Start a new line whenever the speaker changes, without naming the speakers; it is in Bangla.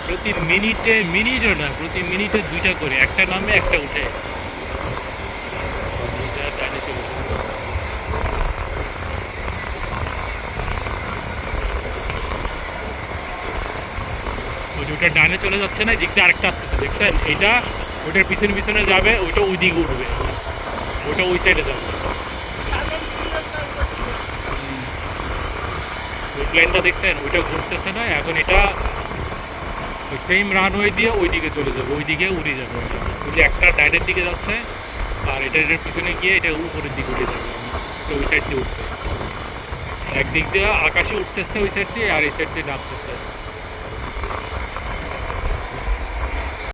প্রতি মিনিটও না, প্রতি মিনিটে দুইটা করে, একটা নামে একটা উঠে। দুইটা ডানে চলে যাবে। ওই যে ওটা ডানে চলে যাচ্ছে না, দিক দিয়ে আরেকটা আসতেছে, দেখছেন? এটা ওইটার পিছনে পিছনে যাবে, ওইটা ওই দিকে উঠবে, ওইটা ওই সাইডে যাবে। ওই প্লেনটা দেখছেন, ওইটা ঘুরতেছে না এখন, এটা ওই সেম রানওয়ে দিয়ে ওই দিকে চলে যাবে, ওই দিকে উড়ে যাবে। ওই যে একটা ডাইরের দিকে যাচ্ছে, আর এটার পিছনে গিয়ে এটা উপরের দিকে উঠে যাবে, এটা ওই সাইড দিয়ে উঠবে। একদিক দিয়ে আকাশে উঠতেছে ওই সাইড দিয়ে, আর এই সাইড দিয়ে নামতেছে।